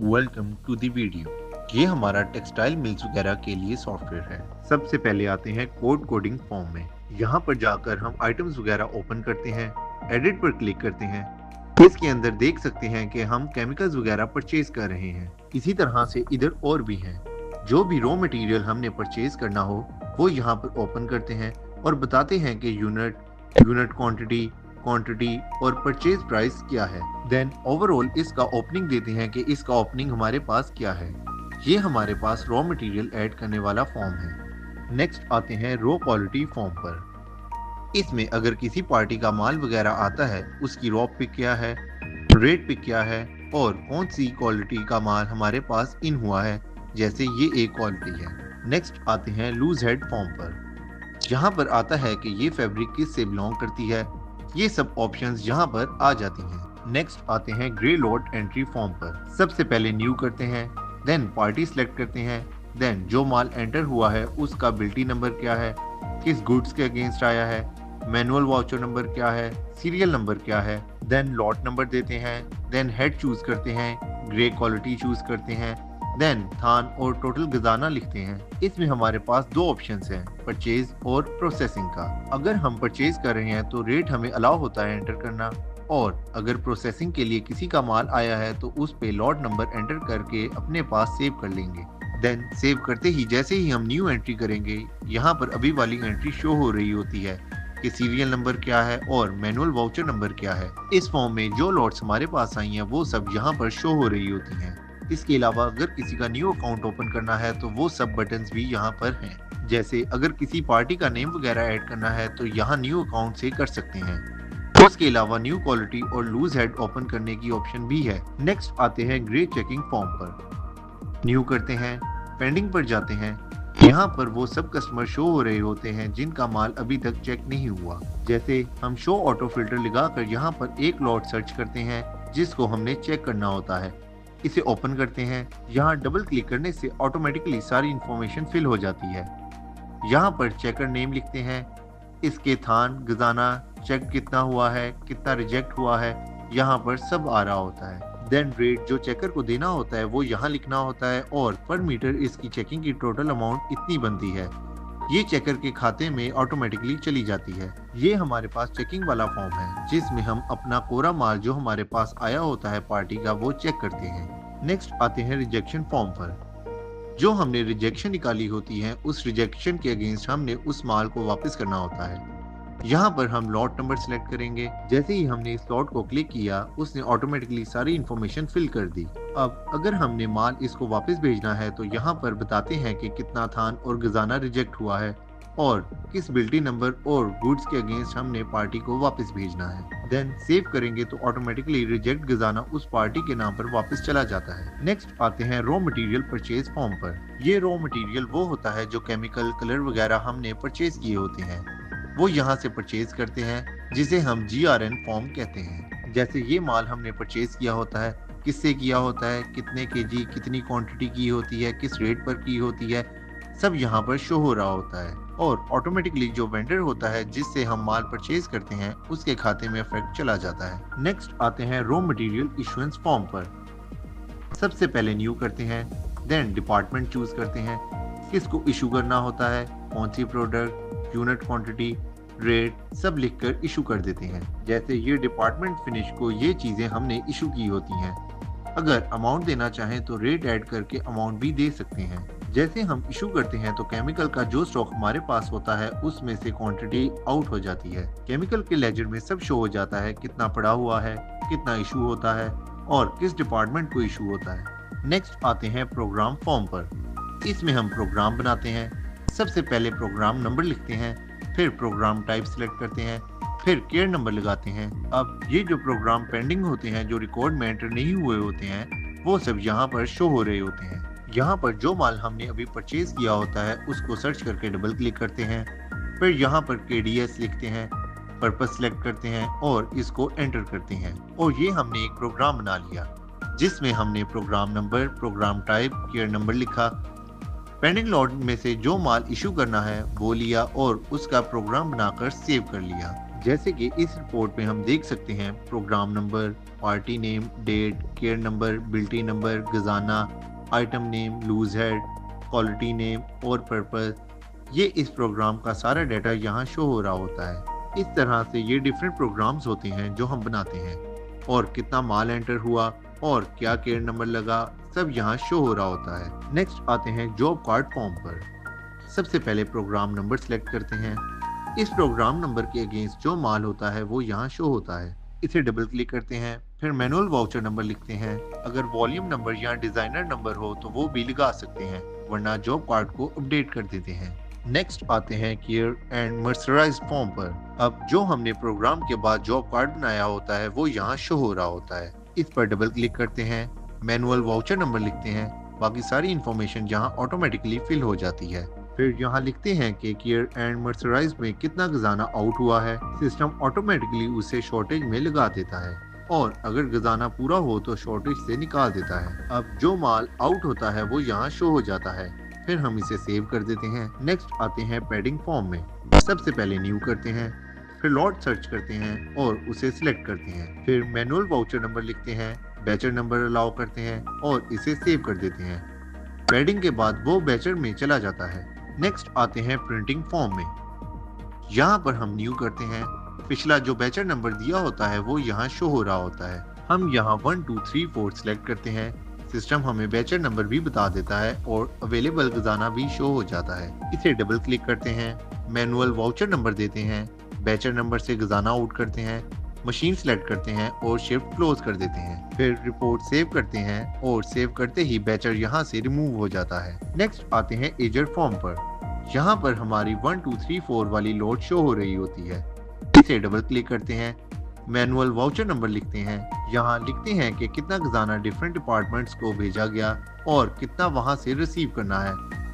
Welcome to the video. ये हमारा textile mills वगैरह के लिए सॉफ्टवेयर है। सबसे पहले आते हैं कोड कोडिंग फॉर्म में। यहाँ पर जाकर हम आइटम्स वगैरह ओपन करते हैं, एडिट पर क्लिक करते हैं। इसके अंदर देख सकते हैं कि हम केमिकल्स वगैरह परचेज कर रहे हैं। इसी तरह से इधर और भी हैं। जो भी रॉ मटेरियल हमने परचेज करना हो वो यहाँ पर ओपन करते हैं और बताते हैं कि यूनिट क्वांटिटी, क्वांटिटी और परचेज प्राइस क्या है। देन ओवरऑल इसका ओपनिंग देते हैं कि इसका ओपनिंग हमारे पास क्या है। ये हमारे पास रॉ मटेरियल ऐड करने वाला फॉर्म है। नेक्स्ट आते हैं रॉ क्वालिटी फॉर्म पर। इसमें अगर किसी पार्टी का माल वगैरह आता है उसकी रॉ पिक क्या है, रेट पिक क्या है और कौन सी क्वालिटी का माल हमारे पास इन हुआ है, जैसे ये एक क्वालिटी है। नेक्स्ट आते हैं लूज हेड फॉर्म पर। यहाँ पर आता है कि ये फैब्रिक किस से बिलोंग करती है। ये सब ऑप्शंस यहाँ पर आ जाती हैं। नेक्स्ट आते हैं ग्रे लॉट एंट्री फॉर्म पर। सबसे पहले न्यू करते हैं, देन पार्टी सिलेक्ट करते हैं, देन जो माल एंटर हुआ है उसका बिल्टी नंबर क्या है, किस गुड्स के अगेंस्ट आया है, मैनुअल वाउचर नंबर क्या है, सीरियल नंबर क्या है, देन लॉट नंबर देते हैं, देन हेड चूज करते हैं, ग्रे क्वालिटी चूज करते हैं, देन थान और टोटल गजाना लिखते हैं। इसमें हमारे पास दो ऑप्शंस हैं, परचेज और प्रोसेसिंग का। अगर हम परचेज कर रहे हैं तो रेट हमें अलाउ होता है एंटर करना, और अगर प्रोसेसिंग के लिए किसी का माल आया है तो उस पे लॉट नंबर एंटर करके अपने पास सेव कर लेंगे। देन सेव करते ही जैसे ही हम न्यू एंट्री करेंगे, यहाँ पर अभी वाली एंट्री शो हो रही होती है कि सीरियल नंबर क्या है और मैनुअल वाउचर नंबर क्या है। इस फॉर्म में जो लॉट्स हमारे पास आई हैं वो सब यहाँ पर शो हो रही होती हैं। इसके अलावा अगर किसी का न्यू अकाउंट ओपन करना है तो वो सब बटन्स भी यहाँ पर हैं। जैसे अगर किसी पार्टी का नेम वगैरह ऐड करना है तो यहाँ न्यू अकाउंट से कर सकते हैं। उसके अलावा न्यू क्वालिटी और लूज हेड ओपन करने की ऑप्शन भी है। नेक्स्ट आते हैं ग्रे चेकिंग फॉर्म पर। न्यू करते हैं, पेंडिंग पर जाते हैं। यहाँ पर वो सब कस्टमर शो हो रहे होते हैं जिनका माल अभी तक चेक नहीं हुआ। जैसे हम शो ऑटो फिल्टर लगाकर यहाँ पर एक लॉट सर्च करते हैं जिसको हमने चेक करना होता है। इसे ओपन करते हैं, यहाँ डबल क्लिक करने से ऑटोमेटिकली सारी इंफॉर्मेशन फिल हो जाती है। यहाँ पर चेकर नेम लिखते हैं, इसके थान गजाना चेक कितना हुआ है, कितना रिजेक्ट हुआ है, यहाँ पर सब आ रहा होता है। देन रेट जो चेकर को देना होता है वो यहाँ लिखना होता है और पर मीटर इसकी चेकिंग की टोटल अमाउंट इतनी बनती है। ये चेकर के खाते में ऑटोमेटिकली चली जाती है। ये हमारे पास चेकिंग वाला फॉर्म है जिसमें हम अपना कोरा माल जो हमारे पास आया होता है पार्टी का वो चेक करते हैं। नेक्स्ट आते हैं रिजेक्शन फॉर्म पर। जो हमने रिजेक्शन निकाली होती है उस रिजेक्शन के अगेंस्ट हमने उस माल को वापस करना होता है। यहाँ पर हम लॉट नंबर सिलेक्ट करेंगे। जैसे ही हमने इस लॉट को क्लिक किया उसने ऑटोमेटिकली सारी इंफॉर्मेशन फिल कर दी। अब अगर हमने माल इसको वापस भेजना है तो यहाँ पर बताते हैं कि कितना थान और गजाना रिजेक्ट हुआ है और किस बिल्टी नंबर और गुड्स के अगेंस्ट हमने पार्टी को वापस भेजना है। देन सेव करेंगे तो ऑटोमेटिकली रिजेक्ट गजाना उस पार्टी के नाम पर वापस चला जाता है। नेक्स्ट आते हैं रॉ मटेरियल परचेज फॉर्म पर। ये रॉ मटेरियल वो होता है जो केमिकल, कलर वगैरह हमने परचेज किए होते हैं वो यहाँ से परचेज करते हैं, जिसे हम GRN फॉर्म कहते हैं। जैसे ये माल हमने परचेज किया होता है, किससे किया होता है, कितने केजी, कितनी क्वांटिटी की होती है, किस रेट पर की होती है, सब यहाँ पर शो हो रहा होता है। और ऑटोमेटिकली जो वेंडर होता है जिससे हम माल परचेज करते हैं उसके खाते में इफेक्ट चला जाता है। नेक्स्ट आते हैं रॉ मटेरियल इशुएंस फॉर्म पर। सबसे पहले न्यू करते हैं, देन डिपार्टमेंट चूज करते हैं, किसको इशू करना होता है, कौन सी प्रोडक्ट, यूनिट क्वांटिटी, रेट सब लिखकर इशू कर देते हैं। जैसे ये डिपार्टमेंट फिनिश को ये चीजें हमने इशू की होती हैं। अगर अमाउंट देना चाहें तो रेट ऐड करके अमाउंट भी दे सकते हैं। जैसे हम इशू करते हैं तो केमिकल का जो स्टॉक हमारे पास होता है उसमें से क्वांटिटी आउट हो जाती है। केमिकल के लेजर में सब शो हो जाता है, कितना पड़ा हुआ है, कितना इशू होता है और किस डिपार्टमेंट को इशू होता है। नेक्स्ट आते हैं प्रोग्राम फॉर्म पर। इसमें हम प्रोग्राम बनाते हैं। सबसे पहले प्रोग्राम नंबर लिखते हैं, फिर प्रोग्राम टाइप सिलेक्ट करते हैं, फिर केयर नंबर लगाते हैं। अब ये जो प्रोग्राम पेंडिंग होते हैं, जो रिकॉर्ड में एंटर नहीं हुए होते हैं, वो सब यहाँ पर शो हो रहे होते हैं। यहाँ पर जो माल हमने अभी परचेज किया होता है उसको सर्च करके डबल क्लिक करते हैं, फिर यहाँ पर KDS लिखते हैं, पर्पस सिलेक्ट करते हैं और इसको एंटर करते हैं। और ये हमने एक प्रोग्राम बना लिया जिसमें हमने program number, program type, care number लिखा, पेंडिंग लॉट में से जो माल इशू करना है वो लिया और उसका प्रोग्राम बनाकर सेव कर लिया। जैसे कि इस रिपोर्ट में हम देख सकते हैं program number, party name, date, care number, बिल्टी नंबर, गजाना, item name, loose head, quality name और पर्पस। ये इस प्रोग्राम का सारा डाटा यहाँ शो हो रहा होता है। इस तरह से ये डिफरेंट प्रोग्राम्स होते हैं जो हम बनाते हैं, और कितना माल एंटर हुआ और क्या केयर नंबर लगा सब यहाँ शो हो रहा होता है। नेक्स्ट आते हैं जॉब कार्ड फॉर्म पर। सबसे पहले प्रोग्राम नंबर सेलेक्ट करते हैं। इस प्रोग्राम नंबर के अगेंस्ट जो माल होता है वो यहाँ शो होता है। इसे डबल क्लिक करते हैं, फिर मैनुअल वाउचर नंबर लिखते हैं। अगर वॉल्यूम नंबर या डिजाइनर नंबर हो तो वो भी लगा सकते हैं, वरना जॉब कार्ड को अपडेट कर देते हैं। नेक्स्ट आते हैं केयर एंड मर्सराइज फॉर्म पर। अब जो हमने प्रोग्राम के बाद जॉब कार्ड बनाया होता है वो यहाँ शो हो रहा होता है। इस पर डबल क्लिक करते हैं, मैनुअल वाउचर नंबर लिखते हैं। बाकी सारी इंफॉर्मेशन यहाँ ऑटोमेटिकली फिल हो जाती है। फिर यहाँ लिखते हैं कि केयर एंड मर्सराइज में कितना खजाना आउट हुआ है। सिस्टम ऑटोमेटिकली उसे शॉर्टेज में लगा देता है, और अगर खजाना पूरा हो तो शॉर्टेज से निकाल देता है। अब जो माल आउट होता है वो यहाँ शो हो जाता है। फिर हम इसे सेव कर देते हैं। नेक्स्ट आते हैं पैडिंग फॉर्म में। सबसे पहले न्यू करते हैं, फिर लॉट सर्च करते हैं और उसे सिलेक्ट करते हैं। फिर मैनुअल वाउचर नंबर लिखते हैं, बैचर नंबर अलाउ करते हैं और इसे सेव कर देते हैं। पैडिंग के बाद वो बैचर में चला जाता है। नेक्स्ट आते हैं प्रिंटिंग फॉर्म में। यहाँ पर हम न्यू करते हैं। पिछला जो बैचर नंबर दिया होता है वो यहाँ शो हो रहा होता है। हम यहाँ 1 2 3 4 सिलेक्ट करते हैं। सिस्टम हमें बैचर नंबर भी बता देता है और अवेलेबल खजाना भी शो हो जाता है। इसे डबल क्लिक करते हैं, मैनुअल वाउचर नंबर देते हैं, बैचर नंबर से खजाना आउट करते हैं, मशीन सेलेक्ट करते हैं और शिफ्ट क्लोज कर देते हैं। फिर रिपोर्ट सेव करते हैं और सेव करते ही बैचर यहाँ से रिमूव हो जाता है। नेक्स्ट आते हैं एजर फॉर्म पर। यहाँ पर हमारी 1 2 3 4 वाली लोड शो हो रही होती है। इसे डबल क्लिक करते हैं, मैनुअल वाउचर नंबर लिखते हैं। यहाँ लिखते हैं कि कितना खजाना डिफरेंट डिपार्टमेंट्स को भेजा गया और कितना वहाँ से रिसीव करना है,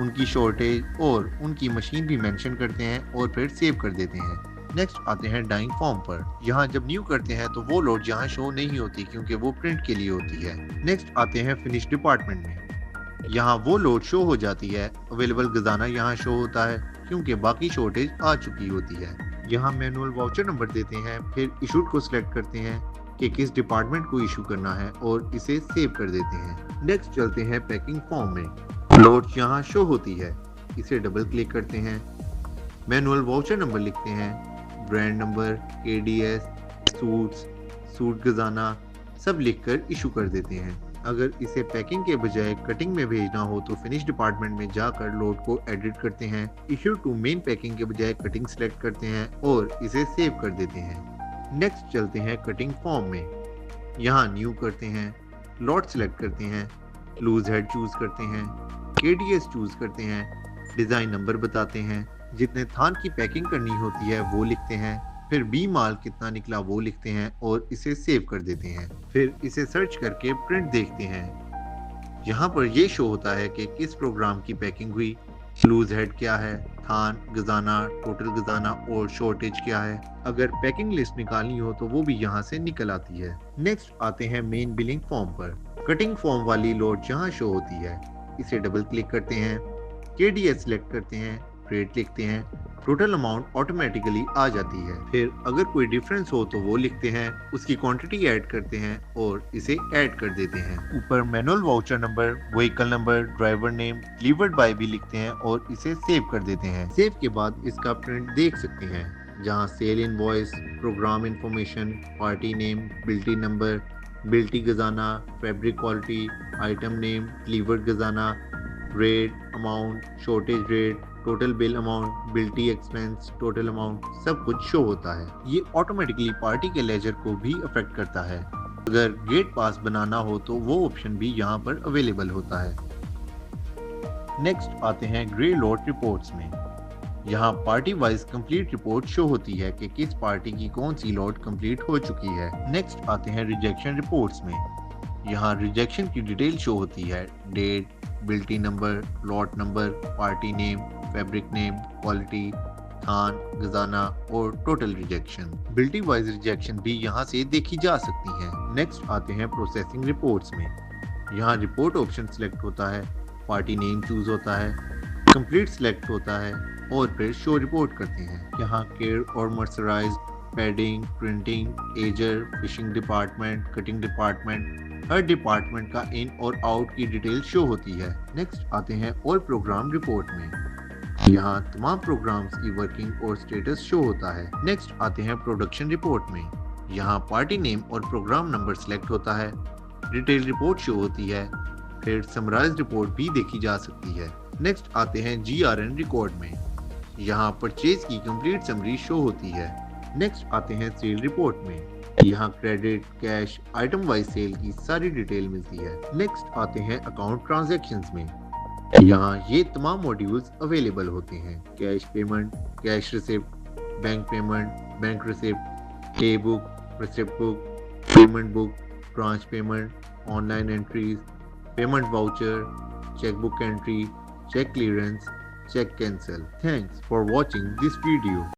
उनकी शॉर्टेज और उनकी मशीन भी मेंशन करते हैं और फिर सेव कर देते हैं। नेक्स्ट आते हैं डाइंग फॉर्म पर। यहाँ जब न्यू करते हैं तो वो लोड यहाँ शो नहीं होती क्योंकि वो प्रिंट के लिए होती है। नेक्स्ट आते हैं फिनिश डिपार्टमेंट में। यहाँ वो लोड शो हो जाती है। अवेलेबल खजाना यहाँ शो होता है क्योंकि बाकी शॉर्टेज आ चुकी होती है। यहाँ मैनुअल वाउचर नंबर देते हैं, फिर इशूड को सिलेक्ट करते हैं कि किस डिपार्टमेंट को इशू करना है और इसे सेव कर देते हैं। नेक्स्ट चलते हैं पैकिंग फॉर्म में। लोड यहाँ शो होती है। इसे डबल क्लिक करते हैं, मैनुअल वाउचर नंबर लिखते हैं, brand number, KDS, suits, suit खजाना सब लिखकर इशू कर देते हैं। अगर इसे पैकिंग के बजाय कटिंग में भेजना हो तो फिनिश डिपार्टमेंट में जाकर लोड को एडिट करते हैं, इशू टू मेन पैकिंग के बजाय कटिंग सेलेक्ट करते हैं और इसे सेव कर देते हैं। नेक्स्ट चलते हैं कटिंग फॉर्म में। यहाँ न्यू करते हैं, लॉट सेलेक्ट करते हैं, लूज हेड चूज करते हैं, केडीएस चूज करते हैं, डिजाइन नंबर बताते हैं, जितने थान की पैकिंग करनी होती है वो लिखते हैं, फिर बी माल कितना निकला वो लिखते हैं और इसे सेव कर देते हैं। फिर इसे सर्च करके प्रिंट देखते हैं। यहाँ पर ये शो होता है कि किस प्रोग्राम की पैकिंग हुई, लूज हेड क्या है, थान, गजाना, टोटल गजाना और शॉर्टेज क्या है। अगर पैकिंग लिस्ट निकालनी हो तो वो भी यहाँ से निकल आती है। नेक्स्ट आते हैं मेन बिलिंग फॉर्म पर। कटिंग फॉर्म वाली लोड यहाँ शो होती है। इसे डबल क्लिक करते हैं, केडीएस सिलेक्ट करते हैं, रेट लिखते हैं, टोटल अमाउंट ऑटोमेटिकली आ जाती है। फिर अगर कोई डिफरेंस हो तो वो लिखते हैं, उसकी क्वांटिटी ऐड करते हैं और इसे ऐड कर देते हैं। ऊपर manual voucher number, vehicle number, driver name, delivered by भी लिखते हैं और इसे सेव कर देते हैं। सेव के बाद इसका प्रिंट देख सकते हैं, जहां sale invoice, program information, party name, बिल्टी नंबर, बिल्टी खजाना, fabric quality, item name, delivered खजाना, rate, amount, shortage rate, total bill amount, बिल्टी एक्सपेंस, टोटल अमाउंट सब कुछ शो होता है। ये ऑटोमेटिकली पार्टी के लेजर को भी अफेक्ट करता है। अगर गेट पास बनाना हो तो वो ऑप्शन भी यहाँ पर अवेलेबल होता है। नेक्स्ट आते हैं ग्रे लॉट रिपोर्ट्स में। यहाँ party wise complete report show होती है कि किस पार्टी की कौन सी लॉट कंप्लीट हो चुकी है। नेक्स्ट आते हैं रिजेक्शन रिपोर्ट्स में। यहाँ रिजेक्शन की डिटेल शो होती है, डेट, बिल्टी number, lot number, party name, fabric name, quality, थान, खजाना और टोटल रिजेक्शन। बिल्टी वाइज रिजेक्शन भी यहाँ से देखी जा सकती हैं। नेक्स्ट आते हैं प्रोसेसिंग रिपोर्ट्स में। यहाँ रिपोर्ट ऑप्शन सिलेक्ट होता है, पार्टी नेम चूज होता है, कंप्लीट सिलेक्ट होता है और फिर शो रिपोर्ट करते हैं। यहाँ केयर और mercerize padding, printing, ager, finishing department, cutting department, हर डिपार्टमेंट का इन और आउट की डिटेल शो होती है। नेक्स्ट आते हैं ऑल प्रोग्राम रिपोर्ट में। यहाँ तमाम प्रोग्राम्स की वर्किंग और स्टेटस शो होता है। नेक्स्ट आते हैं प्रोडक्शन रिपोर्ट में। यहाँ पार्टी नेम और प्रोग्राम नंबर सिलेक्ट होता है, डिटेल रिपोर्ट शो होती है, फिर समराइज रिपोर्ट भी देखी जा सकती है। नेक्स्ट आते हैं GRN रिकॉर्ड में। यहाँ परचेज की कंप्लीट समरी शो होती है। नेक्स्ट आते हैं सेल रिपोर्ट में। यहाँ credit, cash, item wise sale की सारी डिटेल मिलती है। नेक्स्ट आते हैं अकाउंट ट्रांजैक्शंस में। यहाँ ये तमाम मॉड्यूल्स अवेलेबल होते हैं, cash payment, cash receipt, bank payment, bank receipt, pay book, receipt book, payment book, branch payment, online entries, payment voucher, checkbook entry, check clearance, check cancel. Thanks for watching this video.